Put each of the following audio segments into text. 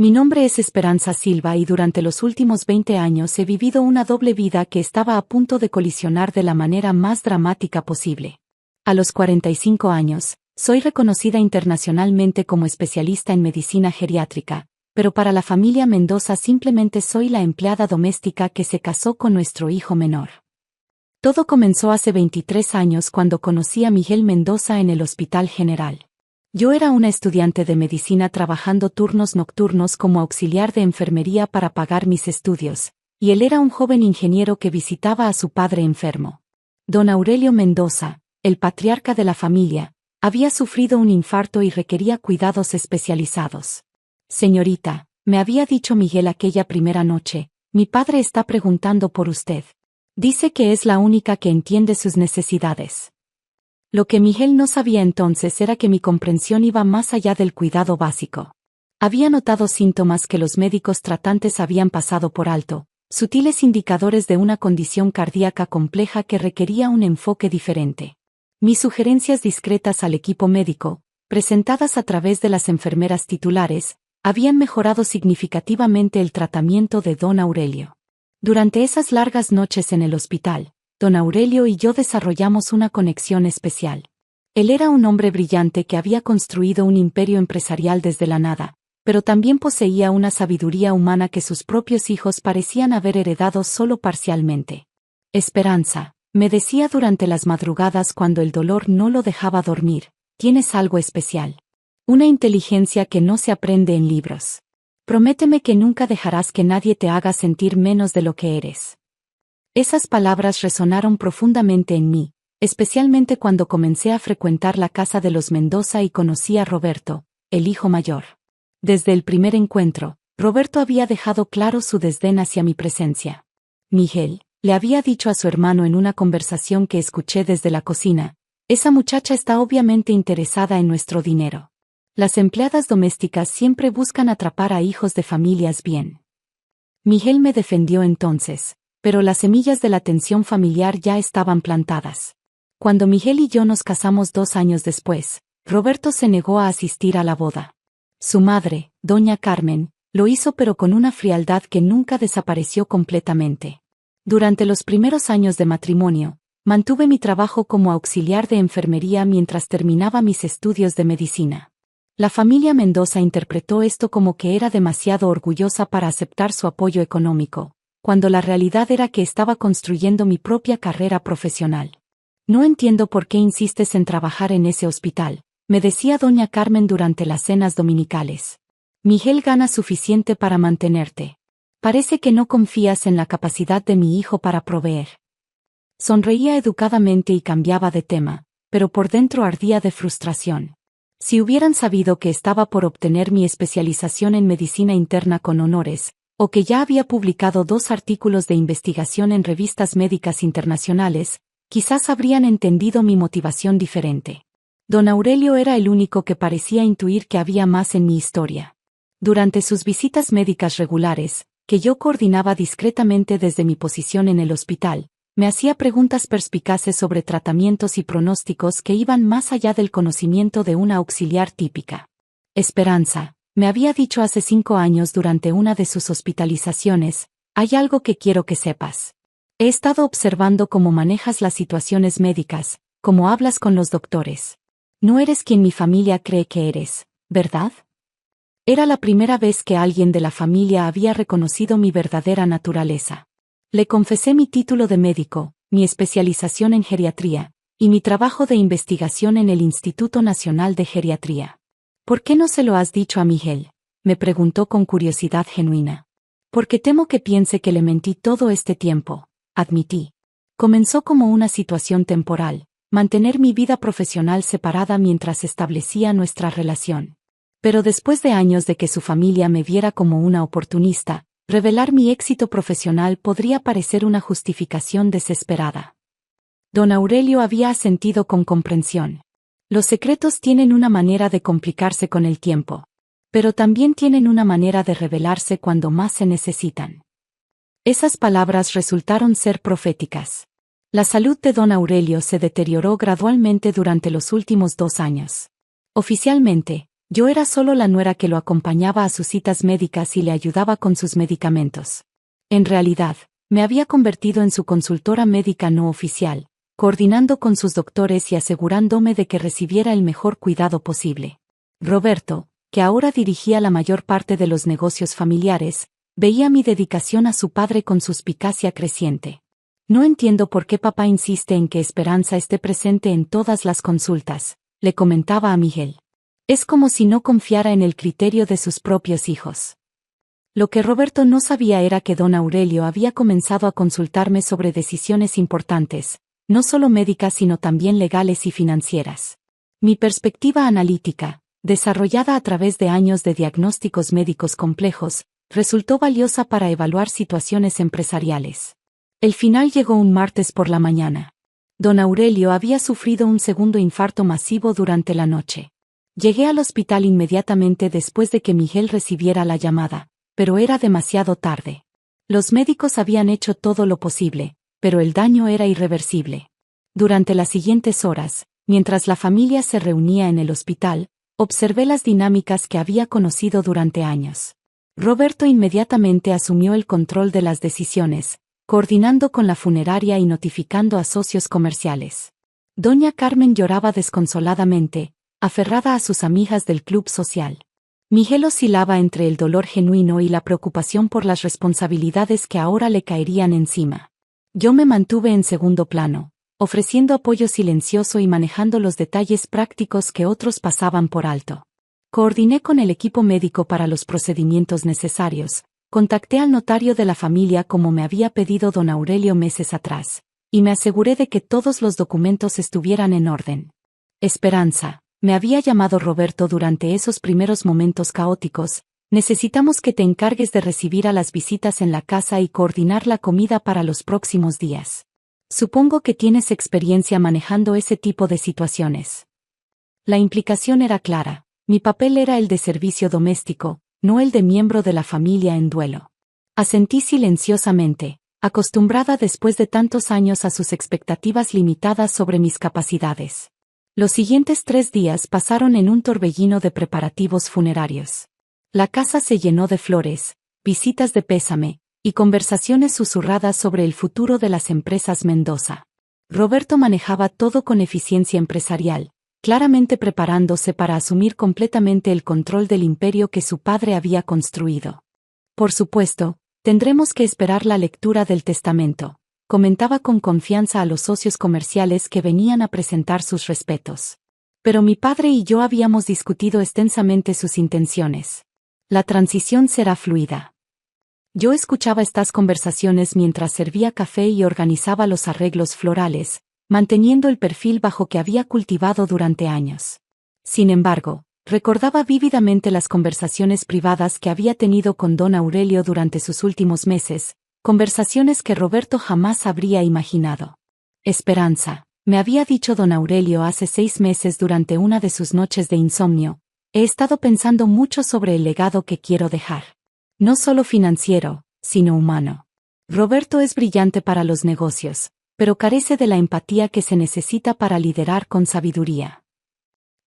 Mi nombre es Esperanza Silva y durante los últimos 20 años he vivido una doble vida que estaba a punto de colisionar de la manera más dramática posible. A los 45 años, soy reconocida internacionalmente como especialista en medicina geriátrica, pero para la familia Mendoza simplemente soy la empleada doméstica que se casó con nuestro hijo menor. Todo comenzó hace 23 años cuando conocí a Miguel Mendoza en el Hospital General. Yo era una estudiante de medicina trabajando turnos nocturnos como auxiliar de enfermería para pagar mis estudios, y él era un joven ingeniero que visitaba a su padre enfermo. Don Aurelio Mendoza, el patriarca de la familia, había sufrido un infarto y requería cuidados especializados. Señorita, me había dicho Miguel aquella primera noche, mi padre está preguntando por usted. Dice que es la única que entiende sus necesidades. Lo que Miguel no sabía entonces era que mi comprensión iba más allá del cuidado básico. Había notado síntomas que los médicos tratantes habían pasado por alto, sutiles indicadores de una condición cardíaca compleja que requería un enfoque diferente. Mis sugerencias discretas al equipo médico, presentadas a través de las enfermeras titulares, habían mejorado significativamente el tratamiento de don Aurelio. Durante esas largas noches en el hospital, don Aurelio y yo desarrollamos una conexión especial. Él era un hombre brillante que había construido un imperio empresarial desde la nada, pero también poseía una sabiduría humana que sus propios hijos parecían haber heredado solo parcialmente. Esperanza, me decía durante las madrugadas cuando el dolor no lo dejaba dormir, tienes algo especial. Una inteligencia que no se aprende en libros. Prométeme que nunca dejarás que nadie te haga sentir menos de lo que eres. Esas palabras resonaron profundamente en mí, especialmente cuando comencé a frecuentar la casa de los Mendoza y conocí a Roberto, el hijo mayor. Desde el primer encuentro, Roberto había dejado claro su desdén hacia mi presencia. Miguel, le había dicho a su hermano en una conversación que escuché desde la cocina, esa muchacha está obviamente interesada en nuestro dinero. Las empleadas domésticas siempre buscan atrapar a hijos de familias bien. Miguel me defendió entonces, pero las semillas de la tensión familiar ya estaban plantadas. Cuando Miguel y yo nos casamos 2 años después, Roberto se negó a asistir a la boda. Su madre, doña Carmen, lo hizo pero con una frialdad que nunca desapareció completamente. Durante los primeros años de matrimonio, mantuve mi trabajo como auxiliar de enfermería mientras terminaba mis estudios de medicina. La familia Mendoza interpretó esto como que era demasiado orgullosa para aceptar su apoyo económico, cuando la realidad era que estaba construyendo mi propia carrera profesional. No entiendo por qué insistes en trabajar en ese hospital, me decía doña Carmen durante las cenas dominicales. Miguel gana suficiente para mantenerte. Parece que no confías en la capacidad de mi hijo para proveer. Sonreía educadamente y cambiaba de tema, pero por dentro ardía de frustración. Si hubieran sabido que estaba por obtener mi especialización en medicina interna con honores, o que ya había publicado 2 artículos de investigación en revistas médicas internacionales, quizás habrían entendido mi motivación diferente. Don Aurelio era el único que parecía intuir que había más en mi historia. Durante sus visitas médicas regulares, que yo coordinaba discretamente desde mi posición en el hospital, me hacía preguntas perspicaces sobre tratamientos y pronósticos que iban más allá del conocimiento de una auxiliar típica. Esperanza, me había dicho hace 5 años durante una de sus hospitalizaciones, hay algo que quiero que sepas. He estado observando cómo manejas las situaciones médicas, cómo hablas con los doctores. No eres quien mi familia cree que eres, ¿verdad? Era la primera vez que alguien de la familia había reconocido mi verdadera naturaleza. Le confesé mi título de médico, mi especialización en geriatría, y mi trabajo de investigación en el Instituto Nacional de Geriatría. ¿Por qué no se lo has dicho a Miguel?, me preguntó con curiosidad genuina. Porque temo que piense que le mentí todo este tiempo, admití. Comenzó como una situación temporal, mantener mi vida profesional separada mientras establecía nuestra relación. Pero después de años de que su familia me viera como una oportunista, revelar mi éxito profesional podría parecer una justificación desesperada. Don Aurelio había asentido con comprensión. Los secretos tienen una manera de complicarse con el tiempo, pero también tienen una manera de revelarse cuando más se necesitan. Esas palabras resultaron ser proféticas. La salud de don Aurelio se deterioró gradualmente durante los últimos 2 años. Oficialmente, Yo era solo la nuera que lo acompañaba a sus citas médicas y le ayudaba con sus medicamentos. En realidad, me había convertido en su consultora médica no oficial, coordinando con sus doctores y asegurándome de que recibiera el mejor cuidado posible. Roberto, que ahora dirigía la mayor parte de los negocios familiares, veía mi dedicación a su padre con suspicacia creciente. No entiendo por qué papá insiste en que Esperanza esté presente en todas las consultas, le comentaba a Miguel. Es como si no confiara en el criterio de sus propios hijos. Lo que Roberto no sabía era que don Aurelio había comenzado a consultarme sobre decisiones importantes, no solo médicas sino también legales y financieras. Mi perspectiva analítica, desarrollada a través de años de diagnósticos médicos complejos, resultó valiosa para evaluar situaciones empresariales. El final llegó un martes por la mañana. Don Aurelio había sufrido un segundo infarto masivo durante la noche. Llegué al hospital inmediatamente después de que Miguel recibiera la llamada, pero era demasiado tarde. Los médicos habían hecho todo lo posible, pero el daño era irreversible. Durante las siguientes horas, mientras la familia se reunía en el hospital, observé las dinámicas que había conocido durante años. Roberto inmediatamente asumió el control de las decisiones, coordinando con la funeraria y notificando a socios comerciales. Doña Carmen lloraba desconsoladamente, aferrada a sus amigas del club social. Miguel oscilaba entre el dolor genuino y la preocupación por las responsabilidades que ahora le caerían encima. Yo me mantuve en segundo plano, ofreciendo apoyo silencioso y manejando los detalles prácticos que otros pasaban por alto. Coordiné con el equipo médico para los procedimientos necesarios, contacté al notario de la familia como me había pedido don Aurelio meses atrás, y me aseguré de que todos los documentos estuvieran en orden. Esperanza, me había llamado Roberto durante esos primeros momentos caóticos, necesitamos que te encargues de recibir a las visitas en la casa y coordinar la comida para los próximos días. Supongo que tienes experiencia manejando ese tipo de situaciones. La implicación era clara, mi papel era el de servicio doméstico, no el de miembro de la familia en duelo. Asentí silenciosamente, acostumbrada después de tantos años a sus expectativas limitadas sobre mis capacidades. Los siguientes 3 días pasaron en un torbellino de preparativos funerarios. La casa se llenó de flores, visitas de pésame, y conversaciones susurradas sobre el futuro de las empresas Mendoza. Roberto manejaba todo con eficiencia empresarial, claramente preparándose para asumir completamente el control del imperio que su padre había construido. Por supuesto, tendremos que esperar la lectura del testamento, comentaba con confianza a los socios comerciales que venían a presentar sus respetos. Pero mi padre y yo habíamos discutido extensamente sus intenciones. La transición será fluida. Yo escuchaba estas conversaciones mientras servía café y organizaba los arreglos florales, manteniendo el perfil bajo que había cultivado durante años. Sin embargo, recordaba vívidamente las conversaciones privadas que había tenido con don Aurelio durante sus últimos meses, conversaciones que Roberto jamás habría imaginado. Esperanza, me había dicho don Aurelio hace 6 meses durante una de sus noches de insomnio, he estado pensando mucho sobre el legado que quiero dejar. No solo financiero, sino humano. Roberto es brillante para los negocios, pero carece de la empatía que se necesita para liderar con sabiduría.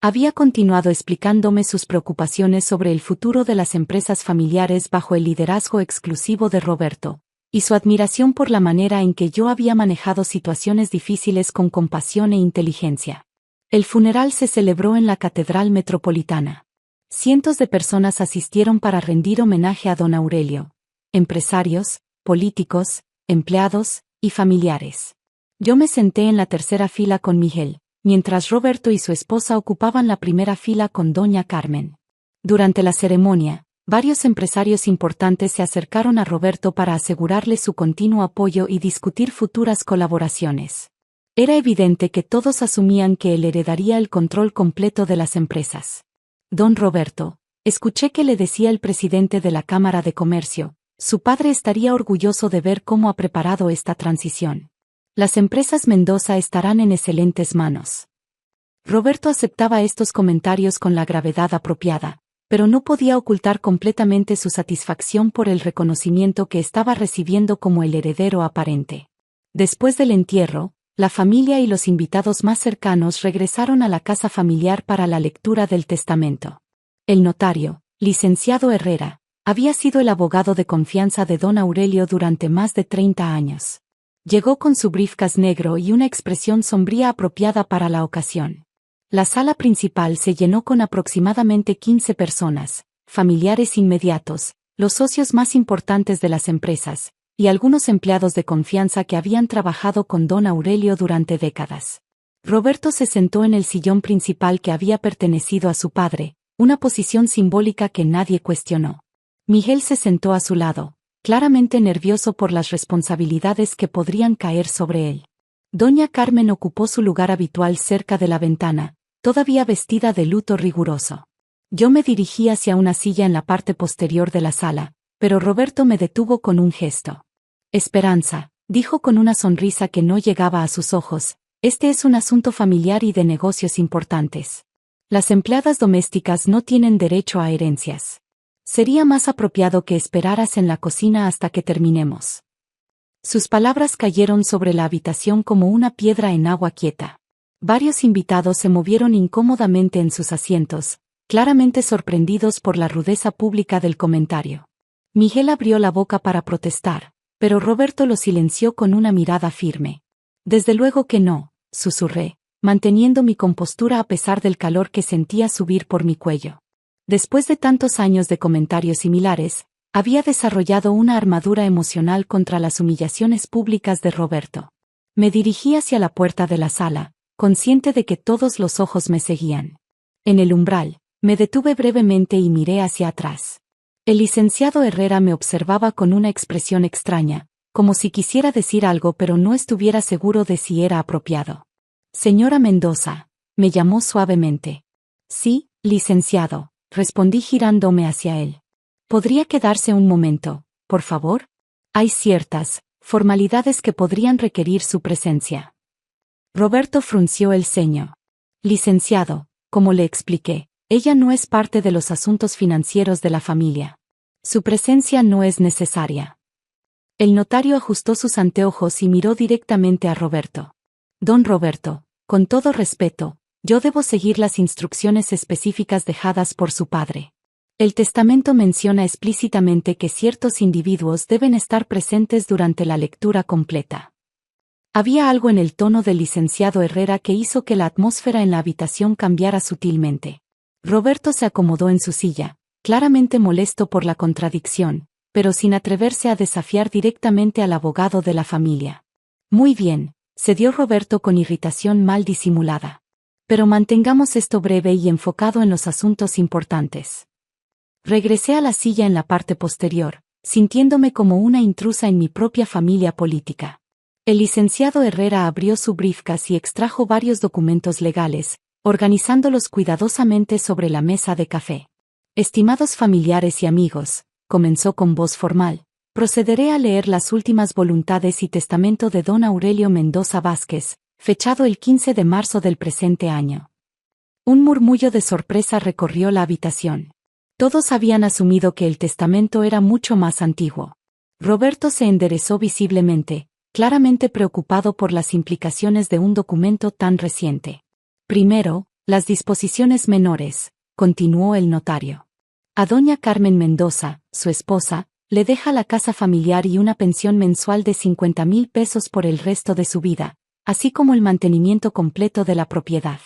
Había continuado explicándome sus preocupaciones sobre el futuro de las empresas familiares bajo el liderazgo exclusivo de Roberto, y su admiración por la manera en que yo había manejado situaciones difíciles con compasión e inteligencia. El funeral se celebró en la Catedral Metropolitana. Cientos de personas asistieron para rendir homenaje a don Aurelio, empresarios, políticos, empleados y familiares. Yo me senté en la tercera fila con Miguel, mientras Roberto y su esposa ocupaban la primera fila con doña Carmen. Durante la ceremonia, varios empresarios importantes se acercaron a Roberto para asegurarle su continuo apoyo y discutir futuras colaboraciones. Era evidente que todos asumían que él heredaría el control completo de las empresas. Don Roberto, escuché que le decía el presidente de la Cámara de Comercio, su padre estaría orgulloso de ver cómo ha preparado esta transición. Las empresas Mendoza estarán en excelentes manos. Roberto aceptaba estos comentarios con la gravedad apropiada, pero no podía ocultar completamente su satisfacción por el reconocimiento que estaba recibiendo como el heredero aparente. Después del entierro, la familia y los invitados más cercanos regresaron a la casa familiar para la lectura del testamento. El notario, licenciado Herrera, había sido el abogado de confianza de don Aurelio durante más de 30 años. Llegó con su briefcase negro y una expresión sombría apropiada para la ocasión. La sala principal se llenó con aproximadamente 15 personas, familiares inmediatos, los socios más importantes de las empresas, y algunos empleados de confianza que habían trabajado con don Aurelio durante décadas. Roberto se sentó en el sillón principal que había pertenecido a su padre, una posición simbólica que nadie cuestionó. Miguel se sentó a su lado, claramente nervioso por las responsabilidades que podrían caer sobre él. Doña Carmen ocupó su lugar habitual cerca de la ventana, todavía vestida de luto riguroso. Yo me dirigí hacia una silla en la parte posterior de la sala, pero Roberto me detuvo con un gesto. Esperanza, dijo con una sonrisa que no llegaba a sus ojos, este es un asunto familiar y de negocios importantes. Las empleadas domésticas no tienen derecho a herencias. Sería más apropiado que esperaras en la cocina hasta que terminemos. Sus palabras cayeron sobre la habitación como una piedra en agua quieta. Varios invitados se movieron incómodamente en sus asientos, claramente sorprendidos por la rudeza pública del comentario. Miguel abrió la boca para protestar, pero Roberto lo silenció con una mirada firme. Desde luego que no, susurré, manteniendo mi compostura a pesar del calor que sentía subir por mi cuello. Después de tantos años de comentarios similares, había desarrollado una armadura emocional contra las humillaciones públicas de Roberto. Me dirigí hacia la puerta de la sala, consciente de que todos los ojos me seguían. En el umbral, me detuve brevemente y miré hacia atrás. El licenciado Herrera me observaba con una expresión extraña, como si quisiera decir algo pero no estuviera seguro de si era apropiado. Señora Mendoza, me llamó suavemente. Sí, licenciado, respondí girándome hacia él. ¿Podría quedarse un momento, por favor? Hay ciertas formalidades que podrían requerir su presencia. Roberto frunció el ceño. Licenciado, como le expliqué, ella no es parte de los asuntos financieros de la familia. Su presencia no es necesaria. El notario ajustó sus anteojos y miró directamente a Roberto. Don Roberto, con todo respeto, yo debo seguir las instrucciones específicas dejadas por su padre. El testamento menciona explícitamente que ciertos individuos deben estar presentes durante la lectura completa. Había algo en el tono del licenciado Herrera que hizo que la atmósfera en la habitación cambiara sutilmente. Roberto se acomodó en su silla, claramente molesto por la contradicción, pero sin atreverse a desafiar directamente al abogado de la familia. Muy bien, cedió Roberto con irritación mal disimulada. Pero mantengamos esto breve y enfocado en los asuntos importantes. Regresé a la silla en la parte posterior, sintiéndome como una intrusa en mi propia familia política. El licenciado Herrera abrió su briefcase y extrajo varios documentos legales, organizándolos cuidadosamente sobre la mesa de café. Estimados familiares y amigos, comenzó con voz formal, procederé a leer las últimas voluntades y testamento de don Aurelio Mendoza Vázquez, fechado el 15 de marzo del presente año. Un murmullo de sorpresa recorrió la habitación. Todos habían asumido que el testamento era mucho más antiguo. Roberto se enderezó visiblemente, claramente preocupado por las implicaciones de un documento tan reciente. Primero, las disposiciones menores, continuó el notario. A doña Carmen Mendoza, su esposa, le deja la casa familiar y una pensión mensual de 50,000 pesos por el resto de su vida, así como el mantenimiento completo de la propiedad.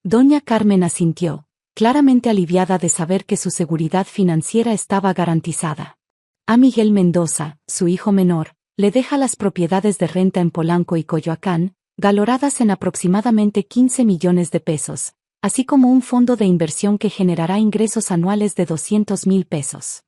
Doña Carmen asintió, claramente aliviada de saber que su seguridad financiera estaba garantizada. A Miguel Mendoza, su hijo menor, le deja las propiedades de renta en Polanco y Coyoacán, valoradas en aproximadamente 15 millones de pesos, así como un fondo de inversión que generará ingresos anuales de 200,000 pesos.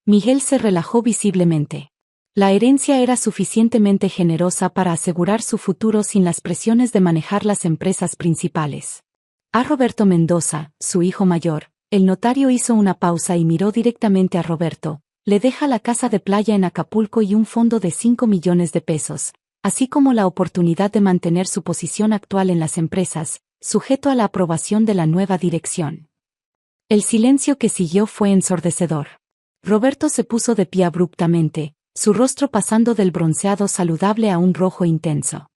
Miguel se relajó visiblemente. La herencia era suficientemente generosa para asegurar su futuro sin las presiones de manejar las empresas principales. A Roberto Mendoza, su hijo mayor, el notario hizo una pausa y miró directamente a Roberto. Le deja la casa de playa en Acapulco y un fondo de 5 millones de pesos, así como la oportunidad de mantener su posición actual en las empresas, sujeto a la aprobación de la nueva dirección. El silencio que siguió fue ensordecedor. Roberto se puso de pie abruptamente, su rostro pasando del bronceado saludable a un rojo intenso.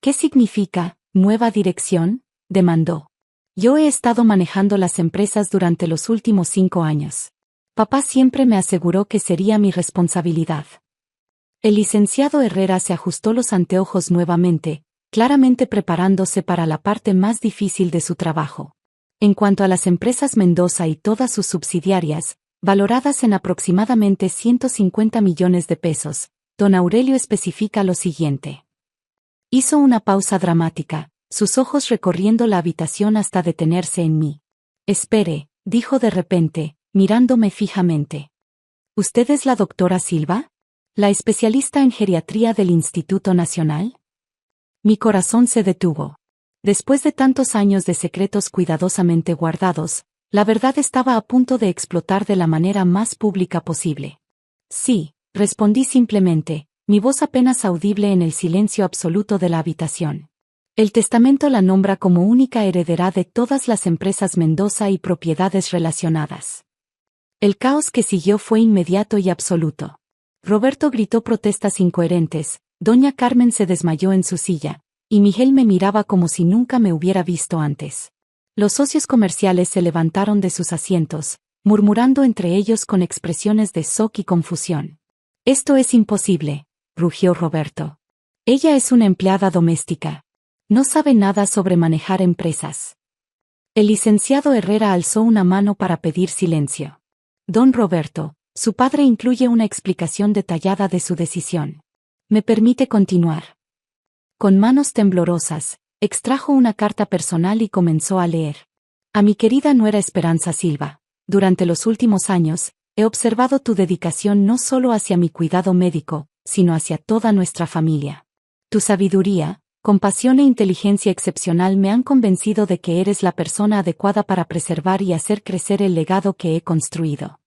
¿Qué significa, nueva dirección?, demandó. Yo he estado manejando las empresas durante los últimos 5 años. Papá siempre me aseguró que sería mi responsabilidad. El licenciado Herrera se ajustó los anteojos nuevamente, claramente preparándose para la parte más difícil de su trabajo. En cuanto a las empresas Mendoza y todas sus subsidiarias, valoradas en aproximadamente 150 millones de pesos, don Aurelio especifica lo siguiente. Hizo una pausa dramática, sus ojos recorriendo la habitación hasta detenerse en mí. Espere, dijo de repente, mirándome fijamente. ¿Usted es la doctora Silva? ¿La especialista en geriatría del Instituto Nacional? Mi corazón se detuvo. Después de tantos años de secretos cuidadosamente guardados, la verdad estaba a punto de explotar de la manera más pública posible. Sí, respondí simplemente, mi voz apenas audible en el silencio absoluto de la habitación. El testamento la nombra como única heredera de todas las empresas Mendoza y propiedades relacionadas. El caos que siguió fue inmediato y absoluto. Roberto gritó protestas incoherentes, doña Carmen se desmayó en su silla, y Miguel me miraba como si nunca me hubiera visto antes. Los socios comerciales se levantaron de sus asientos, murmurando entre ellos con expresiones de shock y confusión. «Esto es imposible», rugió Roberto. «Ella es una empleada doméstica. No sabe nada sobre manejar empresas». El licenciado Herrera alzó una mano para pedir silencio. «Don Roberto, su padre incluye una explicación detallada de su decisión. ¿Me permite continuar?». Con manos temblorosas, extrajo una carta personal y comenzó a leer. «A mi querida nuera Esperanza Silva, durante los últimos años, he observado tu dedicación no solo hacia mi cuidado médico, sino hacia toda nuestra familia. Tu sabiduría, compasión e inteligencia excepcional me han convencido de que eres la persona adecuada para preservar y hacer crecer el legado que he construido».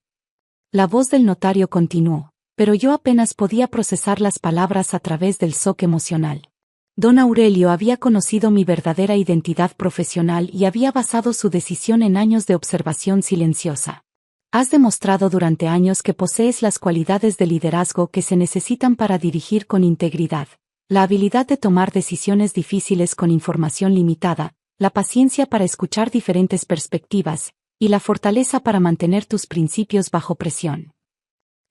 La voz del notario continuó, pero yo apenas podía procesar las palabras a través del shock emocional. Don Aurelio había conocido mi verdadera identidad profesional y había basado su decisión en años de observación silenciosa. «Has demostrado durante años que posees las cualidades de liderazgo que se necesitan para dirigir con integridad, la habilidad de tomar decisiones difíciles con información limitada, la paciencia para escuchar diferentes perspectivas, y la fortaleza para mantener tus principios bajo presión».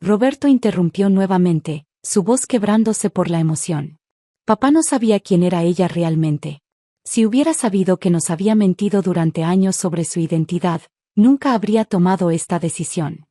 Roberto interrumpió nuevamente, su voz quebrándose por la emoción. Papá no sabía quién era ella realmente. Si hubiera sabido que nos había mentido durante años sobre su identidad, nunca habría tomado esta decisión.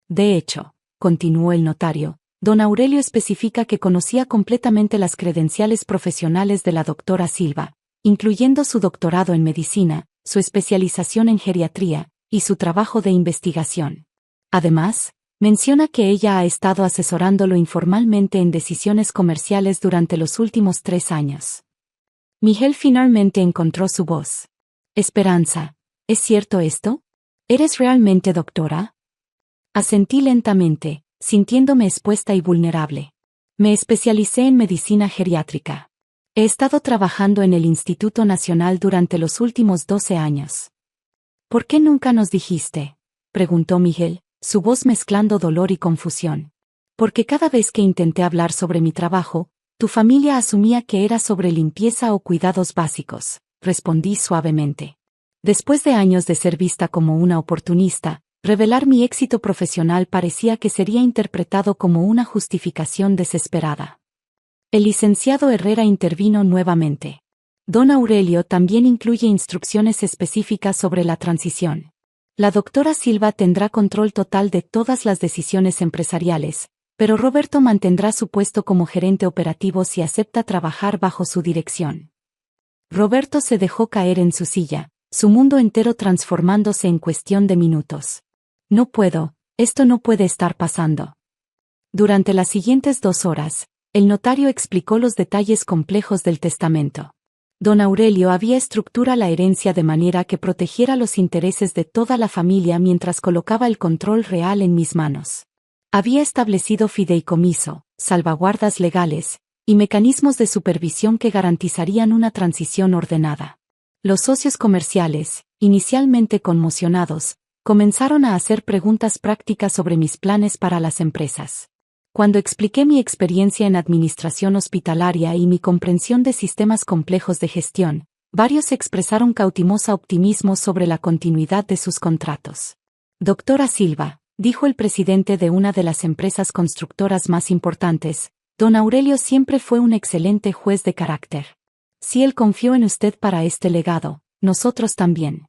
De hecho, continuó el notario, don Aurelio especifica que conocía completamente las credenciales profesionales de la doctora Silva, incluyendo su doctorado en medicina, su especialización en geriatría, y su trabajo de investigación. Además, menciona que ella ha estado asesorándolo informalmente en decisiones comerciales durante los últimos 3 años. Miguel finalmente encontró su voz. «Esperanza, ¿es cierto esto? ¿Eres realmente doctora?». Asentí lentamente, sintiéndome expuesta y vulnerable. Me especialicé en medicina geriátrica. He estado trabajando en el Instituto Nacional durante los últimos 12 años. «¿Por qué nunca nos dijiste?», preguntó Miguel, su voz mezclando dolor y confusión. «Porque cada vez que intenté hablar sobre mi trabajo, tu familia asumía que era sobre limpieza o cuidados básicos», respondí suavemente. Después de años de ser vista como una oportunista, revelar mi éxito profesional parecía que sería interpretado como una justificación desesperada. El licenciado Herrera intervino nuevamente. «Don Aurelio también incluye instrucciones específicas sobre la transición. La doctora Silva tendrá control total de todas las decisiones empresariales, pero Roberto mantendrá su puesto como gerente operativo si acepta trabajar bajo su dirección». Roberto se dejó caer en su silla, su mundo entero transformándose en cuestión de minutos. «No puedo, esto no puede estar pasando». Durante las siguientes 2 horas, el notario explicó los detalles complejos del testamento. Don Aurelio había estructurado la herencia de manera que protegiera los intereses de toda la familia mientras colocaba el control real en mis manos. Había establecido fideicomiso, salvaguardas legales, y mecanismos de supervisión que garantizarían una transición ordenada. Los socios comerciales, inicialmente conmocionados, comenzaron a hacer preguntas prácticas sobre mis planes para las empresas. Cuando expliqué mi experiencia en administración hospitalaria y mi comprensión de sistemas complejos de gestión, Varios expresaron cauteloso optimismo sobre la continuidad de sus contratos. Doctora Silva, dijo el presidente de una de las empresas constructoras más importantes, don Aurelio siempre fue un excelente juez de carácter. Si él confió en usted para este legado, nosotros también.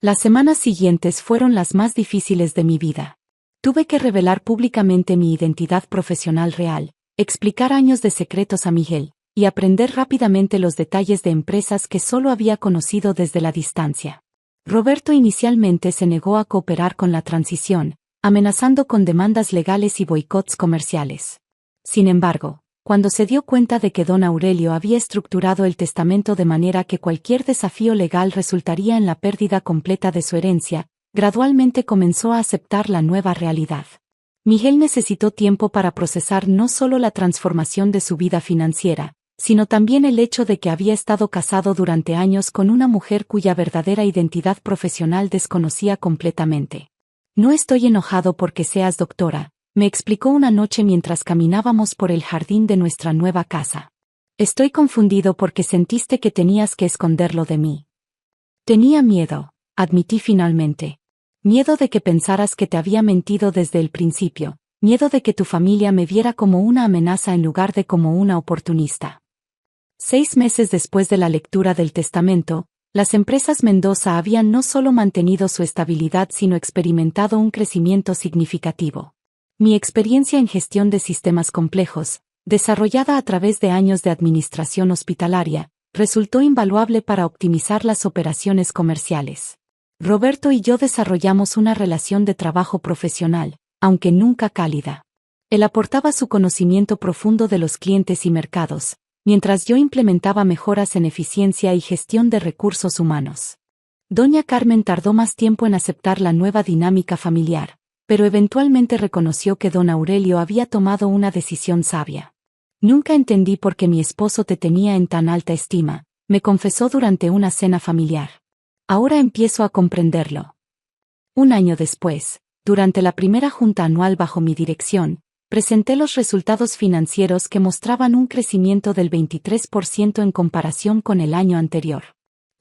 Las semanas siguientes fueron las más difíciles de mi vida. Tuve que revelar públicamente mi identidad profesional real, explicar años de secretos a Miguel, y aprender rápidamente los detalles de empresas que solo había conocido desde la distancia. Roberto inicialmente se negó a cooperar con la transición, amenazando con demandas legales y boicots comerciales. Sin embargo, cuando se dio cuenta de que don Aurelio había estructurado el testamento de manera que cualquier desafío legal resultaría en la pérdida completa de su herencia, gradualmente comenzó a aceptar la nueva realidad. Miguel necesitó tiempo para procesar no solo la transformación de su vida financiera, sino también el hecho de que había estado casado durante años con una mujer cuya verdadera identidad profesional desconocía completamente. No estoy enojado porque seas doctora, me explicó una noche mientras caminábamos por el jardín de nuestra nueva casa. Estoy confundido porque sentiste que tenías que esconderlo de mí. Tenía miedo, admití finalmente. Miedo de que pensaras que te había mentido desde el principio, miedo de que tu familia me viera como una amenaza en lugar de como una oportunista. 6 meses después de la lectura del testamento, las empresas Mendoza habían no solo mantenido su estabilidad sino experimentado un crecimiento significativo. Mi experiencia en gestión de sistemas complejos, desarrollada a través de años de administración hospitalaria, resultó invaluable para optimizar las operaciones comerciales. Roberto y yo desarrollamos una relación de trabajo profesional, aunque nunca cálida. Él aportaba su conocimiento profundo de los clientes y mercados, mientras yo implementaba mejoras en eficiencia y gestión de recursos humanos. Doña Carmen tardó más tiempo en aceptar la nueva dinámica familiar, pero eventualmente reconoció que don Aurelio había tomado una decisión sabia. Nunca entendí por qué mi esposo te tenía en tan alta estima, me confesó durante una cena familiar. Ahora empiezo a comprenderlo. Un año después, durante la primera junta anual bajo mi dirección, presenté los resultados financieros que mostraban un crecimiento del 23% en comparación con el año anterior.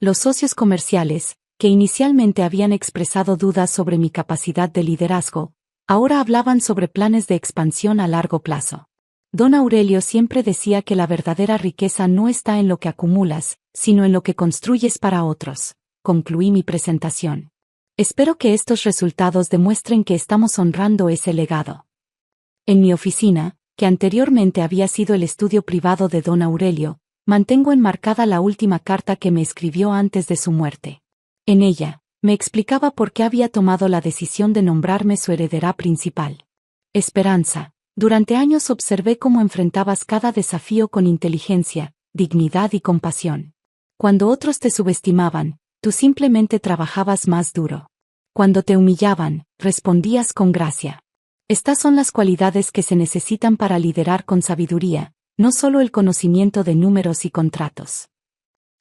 Los socios comerciales, que inicialmente habían expresado dudas sobre mi capacidad de liderazgo, ahora hablaban sobre planes de expansión a largo plazo. Don Aurelio siempre decía que la verdadera riqueza no está en lo que acumulas, sino en lo que construyes para otros. Concluí mi presentación. Espero que estos resultados demuestren que estamos honrando ese legado. En mi oficina, que anteriormente había sido el estudio privado de don Aurelio, mantengo enmarcada la última carta que me escribió antes de su muerte. En ella, me explicaba por qué había tomado la decisión de nombrarme su heredera principal. Esperanza, durante años observé cómo enfrentabas cada desafío con inteligencia, dignidad y compasión. Cuando otros te subestimaban, tú simplemente trabajabas más duro. Cuando te humillaban, respondías con gracia. Estas son las cualidades que se necesitan para liderar con sabiduría, no solo el conocimiento de números y contratos.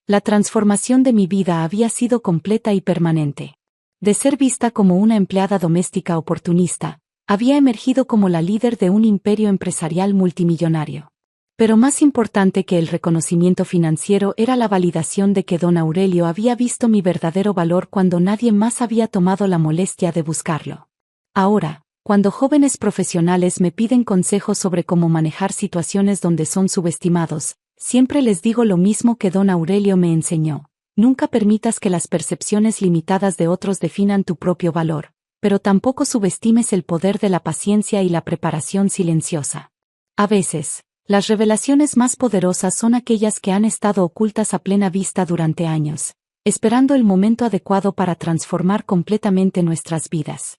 La transformación de mi vida había sido completa y permanente. De ser vista como una empleada doméstica oportunista, había emergido como la líder de un imperio empresarial multimillonario. Pero más importante que el reconocimiento financiero era la validación de que don Aurelio había visto mi verdadero valor cuando nadie más había tomado la molestia de buscarlo. Ahora, cuando jóvenes profesionales me piden consejos sobre cómo manejar situaciones donde son subestimados, siempre les digo lo mismo que don Aurelio me enseñó. Nunca permitas que las percepciones limitadas de otros definan tu propio valor, pero tampoco subestimes el poder de la paciencia y la preparación silenciosa. A veces, las revelaciones más poderosas son aquellas que han estado ocultas a plena vista durante años, esperando el momento adecuado para transformar completamente nuestras vidas.